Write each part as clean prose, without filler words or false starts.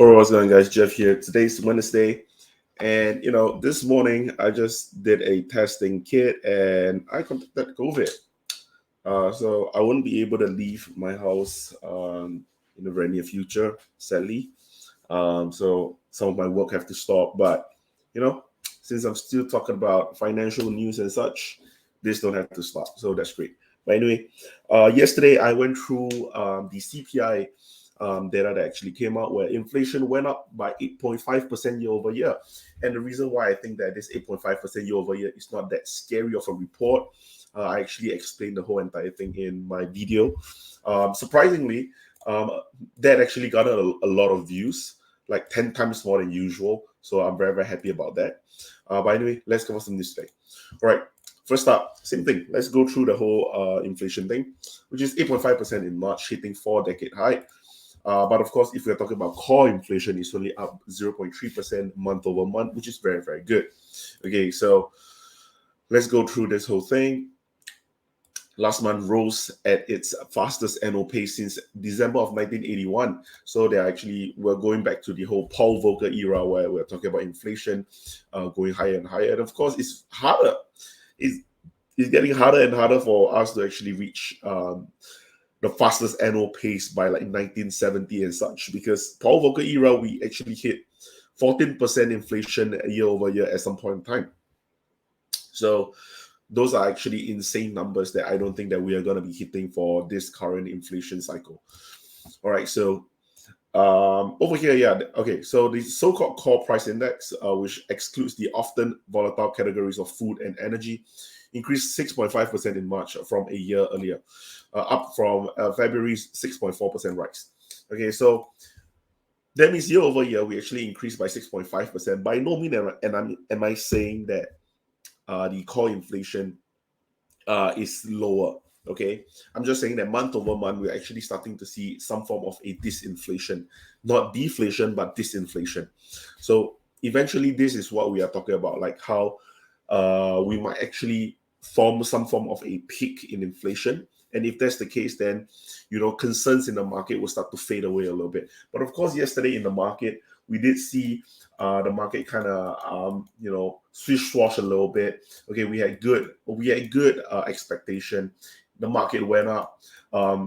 Or what's going on, guys? Jeff here. Today's Wednesday, and this morning I just did a testing kit, and I contracted COVID. So I won't be able to leave my house in the very near future, sadly. So some of my work have to stop, but you know, since I'm still talking about financial news and such, this don't have to stop. So that's great. But anyway, yesterday I went through the CPI data that actually came out where inflation went up by 8.5% year over year. And the reason why I think that this 8.5% year over year is not that scary of a report, I actually explained the whole entire thing in my video. Surprisingly, um, that actually got a lot of views, like 10 times more than usual. So I'm very, very happy about that. But anyway, let's cover some news today. All right. First up, same thing. Let's go through the whole inflation thing, which is 8.5% in March, hitting 4-decade high. But of course, if we're talking about core inflation, it's only up 0.3% month over month, which is very, very good. Okay, so let's go through this whole thing. Last month rose at its fastest annual pace since December of 1981. So we're going back to the whole Paul Volcker era where we're talking about inflation going higher and higher. And of course, it's harder. It's getting harder and harder for us to actually reach the fastest annual pace by like 1970 and such, because Paul Volcker era, we actually hit 14% inflation year over year at some point in time. So those are actually insane numbers that I don't think that we are going to be hitting for this current inflation cycle. All right, so over here, yeah, okay, so the so-called core price index, which excludes the often volatile categories of food and energy, increased 6.5% in March from a year earlier, up from February's 6.4% rise. Okay, so that means year over year we actually increased by 6.5%. By no means am I saying that the core inflation is lower. Okay, I'm just saying that month over month we're actually starting to see some form of a disinflation, not deflation but disinflation. So eventually this is what we are talking about, like how we might actually form some form of a peak in inflation. And if that's the case, then concerns in the market will start to fade away a little bit. But of course, yesterday in the market, we did see the market kind of swish swash a little bit. Okay, we had good expectation. The market went up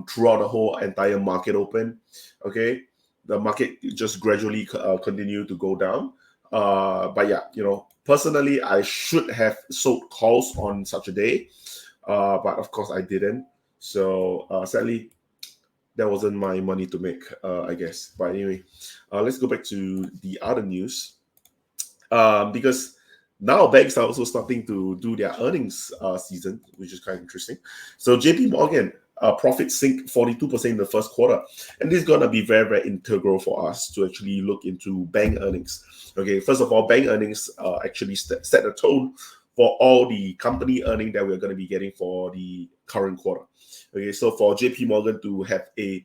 throughout the whole entire market open. Okay, the market just gradually continued to go down. But yeah, personally, I should have sold calls on such a day, but of course I didn't. So sadly, that wasn't my money to make, I guess. But anyway, let's go back to the other news, because now banks are also starting to do their earnings season, which is kind of interesting. So JP Morgan profits sink 42% in the first quarter. And this is going to be very, very integral for us to actually look into bank earnings. Okay, first of all, bank earnings actually set the tone for all the company earning that we're going to be getting for the current quarter. Okay, so for JP Morgan to have a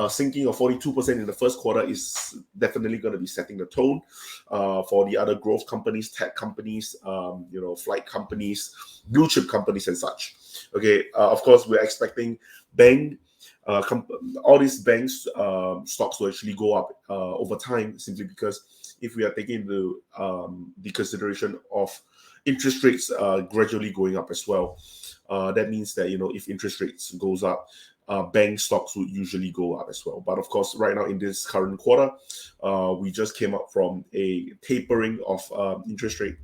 sinking of 42% in the first quarter is definitely going to be setting the tone for the other growth companies, tech companies, flight companies, blue chip companies and such. Okay, of course, we're expecting all these banks stocks will actually go up over time, simply because if we are taking into the consideration of interest rates gradually going up as well, that means that if interest rates goes up, bank stocks would usually go up as well. But of course, right now in this current quarter, we just came up from a tapering of interest rate.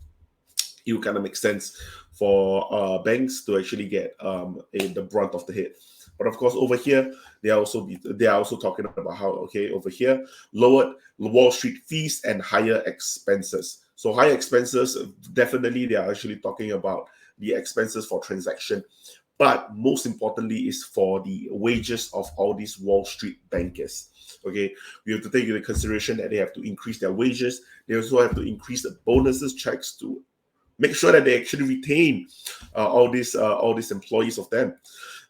It would kind of make sense for banks to actually get the brunt of the hit. But of course, over here, they are also talking about how, okay, over here, lowered Wall Street fees and higher expenses. So higher expenses, definitely they are actually talking about the expenses for transaction. But most importantly is for the wages of all these Wall Street bankers. Okay, we have to take into consideration that they have to increase their wages. They also have to increase the bonuses, checks to make sure that they actually retain all these employees of them.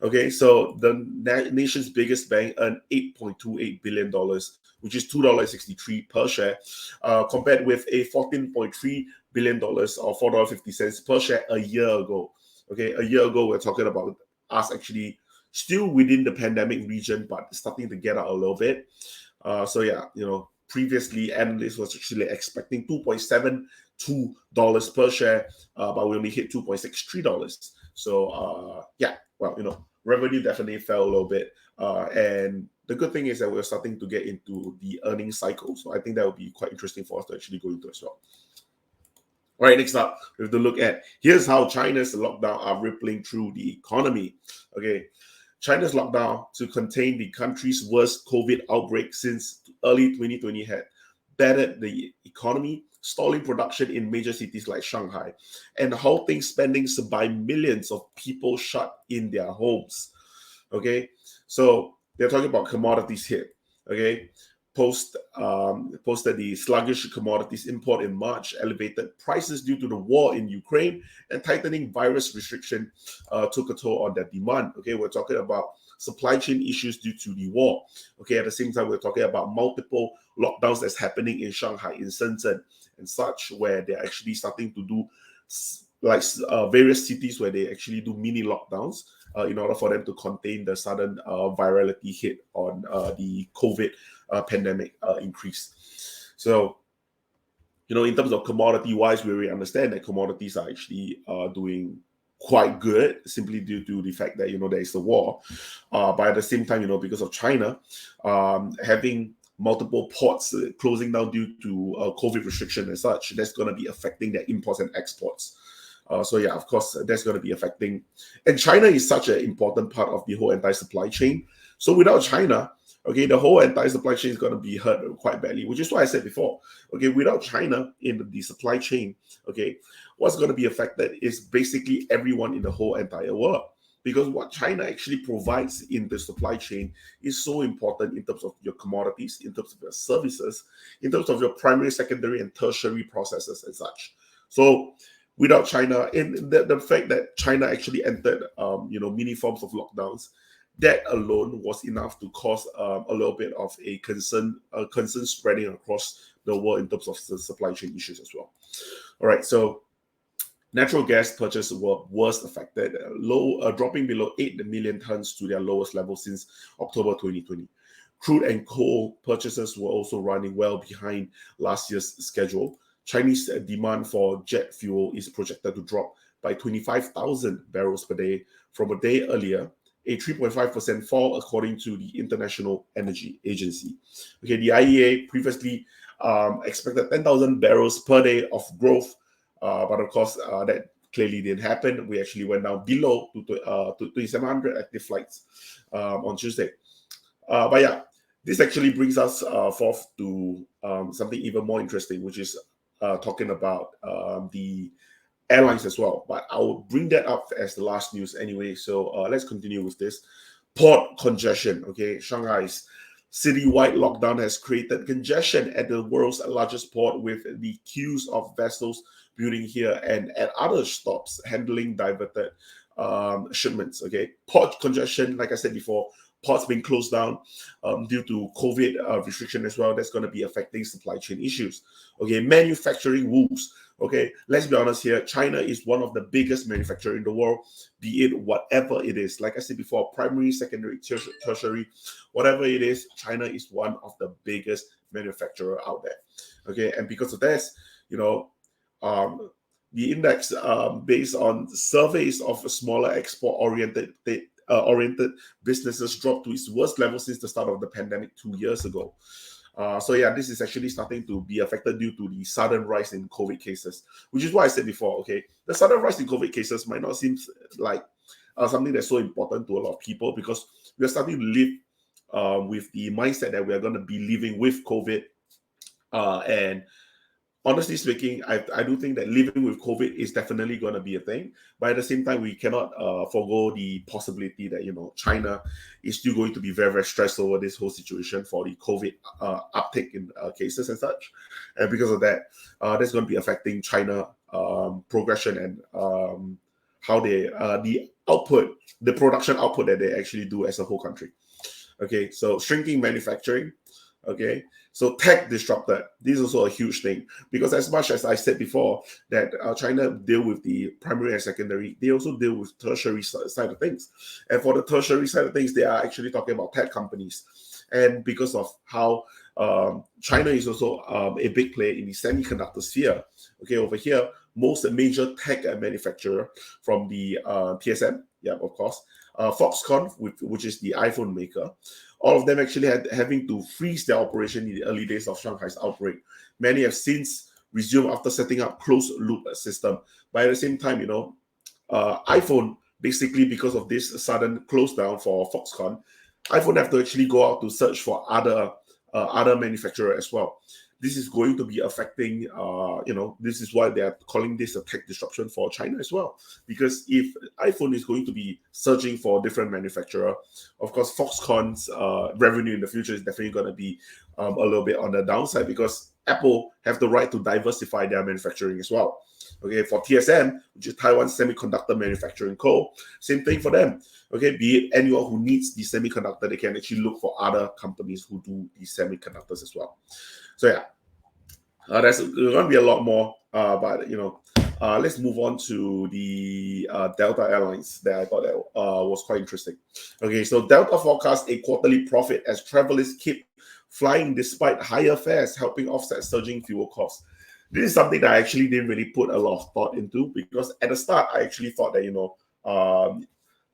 Okay, so the nation's biggest bank earned $8.28 billion, which is $2.63 per share, compared with a $14.3 billion or $4.50 per share a year ago. Okay, a year ago, we're talking about us actually still within the pandemic region, but starting to get out a little bit. So yeah, previously analysts was actually expecting $2.72 per share, but we only hit $2.63. So yeah, well, revenue definitely fell a little bit. And the good thing is that we're starting to get into the earnings cycle. So I think that would be quite interesting for us to actually go into as well. All right, next up, we have to look at here's how China's lockdown are rippling through the economy. Okay, China's lockdown to contain the country's worst COVID outbreak since early 2020 had battered the economy, stalling production in major cities like Shanghai, and halting spending by millions of people shut in their homes. Okay, so they're talking about commodities here. Okay, posted the sluggish commodities import in March, elevated prices due to the war in Ukraine, and tightening virus restriction took a toll on their demand. Okay, we're talking about supply chain issues due to the war. Okay, at the same time, we're talking about multiple lockdowns that's happening in Shanghai, in Shenzhen, and such, where they're actually starting to do various cities where they actually do mini lockdowns in order for them to contain the sudden virality hit on the COVID pandemic increase. So, in terms of commodity wise, we already understand that commodities are actually doing quite good simply due to the fact that there is the war, but at the same time, because of China having multiple ports closing down due to COVID restriction and such, that's going to be affecting their imports and exports. So yeah, of course, that's going to be affecting. And China is such an important part of the whole entire supply chain. So without China, okay, the whole entire supply chain is going to be hurt quite badly, which is what I said before. Okay, without China in the supply chain, okay, what's going to be affected is basically everyone in the whole entire world. Because what China actually provides in the supply chain is so important in terms of your commodities, in terms of your services, in terms of your primary, secondary, and tertiary processes and such. So without China, and the fact that China actually entered, many forms of lockdowns, that alone was enough to cause a little bit of a concern spreading across the world in terms of the supply chain issues as well. All right, so natural gas purchases were worst affected, dropping below 8 million tons to their lowest level since October 2020. Crude and coal purchases were also running well behind last year's schedule. Chinese demand for jet fuel is projected to drop by 25,000 barrels per day from a day earlier, a 3.5% fall according to the International Energy Agency. Okay, the IEA previously expected 10,000 barrels per day of growth, but of course that clearly didn't happen. We actually went down below to 2,700 active flights on Tuesday. But yeah, this actually brings us forth to something even more interesting, which is talking about the airlines as well. But I will bring that up as the last news anyway. So let's continue with this. Port congestion. Okay, Shanghai's citywide lockdown has created congestion at the world's largest port, with the queues of vessels building here and at other stops handling diverted shipments. Okay, port congestion, like I said before, ports being closed down due to COVID restriction as well. That's going to be affecting supply chain issues. Okay, manufacturing woes. Okay, let's be honest here. China is one of the biggest manufacturers in the world, be it whatever it is. Like I said before, primary, secondary, tertiary, whatever it is, China is one of the biggest manufacturer out there. Okay, and because of this, the index based on surveys of smaller export-oriented businesses dropped to its worst level since the start of the pandemic 2 years ago. So yeah, this is actually starting to be affected due to the sudden rise in COVID cases, which is why I said before, okay, the sudden rise in COVID cases might not seem like something that's so important to a lot of people, because we're starting to live with the mindset that we are going to be living with COVID. And honestly speaking, I do think that living with COVID is definitely going to be a thing. But at the same time, we cannot forego the possibility that, China is still going to be very, very stressed over this whole situation for the COVID uptick in cases and such. And because of that, that's going to be affecting China progression and how they, the production output that they actually do as a whole country. Okay, so shrinking manufacturing. Okay, so tech disrupted. This is also a huge thing, because as much as I said before that China deal with the primary and secondary, they also deal with tertiary side of things. And for the tertiary side of things, they are actually talking about tech companies. And because of how China is also a big player in the semiconductor sphere. Okay, over here, most major tech manufacturer from the TSM, yeah, of course, Foxconn, which is the iPhone maker, all of them actually having to freeze their operation in the early days of Shanghai's outbreak. Many have since resumed after setting up closed loop system. But at the same time, iPhone, basically because of this sudden close down for Foxconn, iPhone have to actually go out to search for other manufacturer as well. This is going to be affecting, this is why they are calling this a tech disruption for China as well. Because if iPhone is going to be searching for different manufacturer, of course, Foxconn's revenue in the future is definitely going to be a little bit on the downside, because Apple have the right to diversify their manufacturing as well. Okay, for TSM, which is Taiwan Semiconductor Manufacturing Co., same thing for them. Okay, be it anyone who needs the semiconductor, they can actually look for other companies who do the semiconductors as well. So yeah, there's going to be a lot more, but let's move on to the Delta Airlines that I thought that was quite interesting. Okay, so Delta forecasts a quarterly profit as travelers keep flying despite higher fares, helping offset surging fuel costs. This is something that I actually didn't really put a lot of thought into, because at the start I actually thought that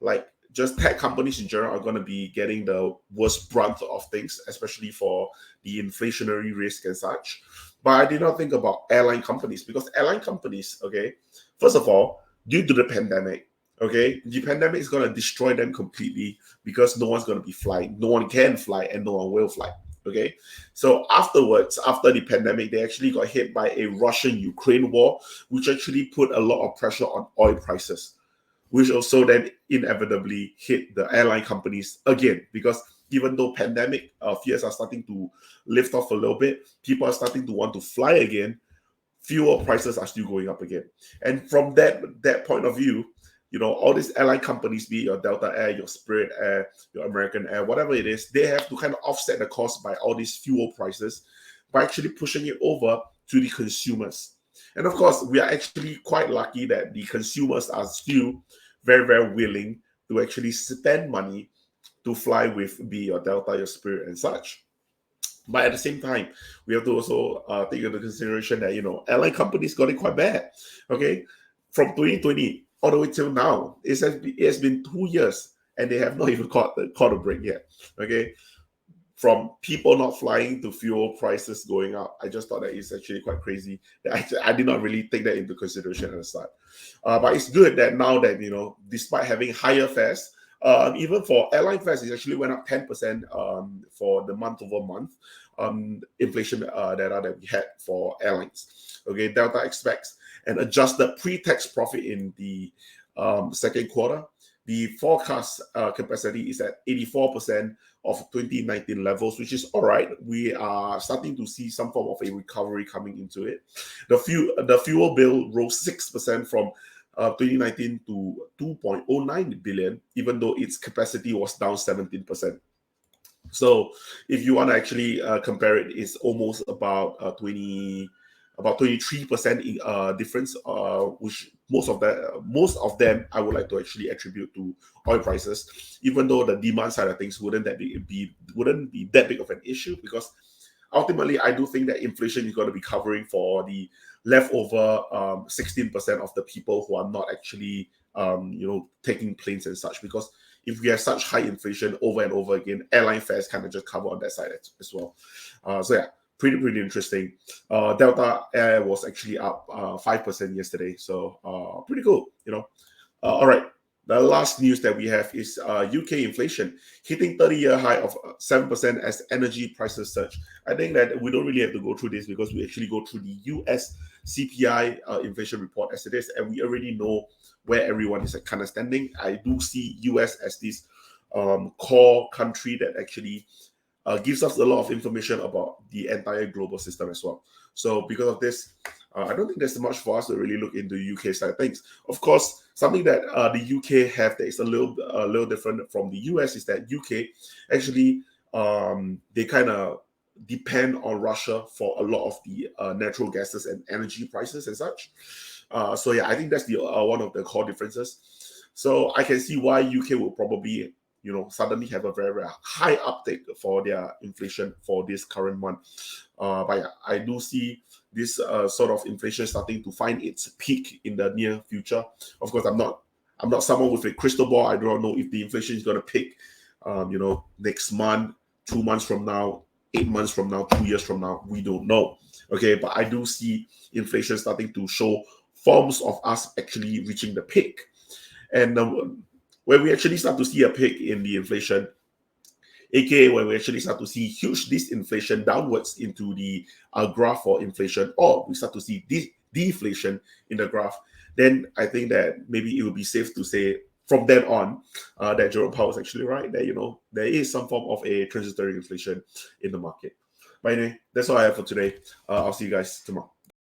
like just tech companies in general are going to be getting the worst brunt of things, especially for the inflationary risk and such. But I did not think about airline companies, because airline companies, okay, first of all, due to the pandemic, okay, the pandemic is going to destroy them completely, because no one's going to be flying. No one can fly and no one will fly. Okay, so afterwards, after the pandemic, they actually got hit by a Russian-Ukraine war, which actually put a lot of pressure on oil prices, which also then inevitably hit the airline companies again, because even though pandemic fears are starting to lift off a little bit, people are starting to want to fly again, fuel prices are still going up again. And from that point of view, all these airline companies, be it your Delta Air, your Spirit Air, your American Air, whatever it is, they have to kind of offset the cost by all these fuel prices by actually pushing it over to the consumers. And of course, we are actually quite lucky that the consumers are still very, very willing to actually spend money to fly with, be your Delta, your Spirit, and such. But at the same time, we have to also take into consideration that airline companies got it quite bad. Okay, from 2020 all the way till now, it has been 2 years, and they have not even caught a break yet. Okay, from people not flying to fuel prices going up, I just thought that it's actually quite crazy. I did not really take that into consideration at the start. But it's good that now that despite having higher fares, even for airline fares, it actually went up 10% for the month-over-month inflation data that we had for airlines. Okay, Delta expects an adjusted pre-tax profit in the second quarter. The forecast capacity is at 84% of 2019 levels, which is all right. We are starting to see some form of a recovery coming into it. The fuel bill rose 6% from 2019 to 2.09 billion, even though its capacity was down 17%. So if you want to actually compare it, it's almost about 23% difference, which most of them I would like to actually attribute to oil prices, even though the demand side of things wouldn't be that big of an issue, because ultimately I do think that inflation is going to be covering for the leftover 16% of the people who are not actually taking planes and such, because if we have such high inflation over and over again, airline fares kind of just cover on that side as well. So yeah, pretty interesting. Delta Air was actually up 5% yesterday, so pretty cool. All right. The last news that we have is UK inflation hitting 30-year high of 7% as energy prices surge. I think that we don't really have to go through this, because we actually go through the US CPI inflation report as it is, and we already know where everyone is kind of standing. I do see US as this core country that actually gives us a lot of information about the entire global system as well. So because of this, I don't think there's much for us to really look into the UK side of things. Of course, something that the UK have that is a little different from the US is that UK actually they kind of depend on Russia for a lot of the natural gases and energy prices and such. So yeah, I think that's the one of the core differences. So I can see why UK will probably suddenly have a very, very high uptake for their inflation for this current month. But yeah, I do see this sort of inflation starting to find its peak in the near future. Of course, I'm not someone with a crystal ball. I do not know if the inflation is going to peak, next month, 2 months from now, 8 months from now, 2 years from now. We don't know. Okay, but I do see inflation starting to show forms of us actually reaching the peak. And when we actually start to see a peak in the inflation, aka when we actually start to see huge disinflation downwards into the graph for inflation, or we start to see deflation in the graph, then I think that maybe it would be safe to say from then on that Jerome Powell is actually right, that there is some form of a transitory inflation in the market. But anyway, that's all I have for today. I'll see you guys tomorrow.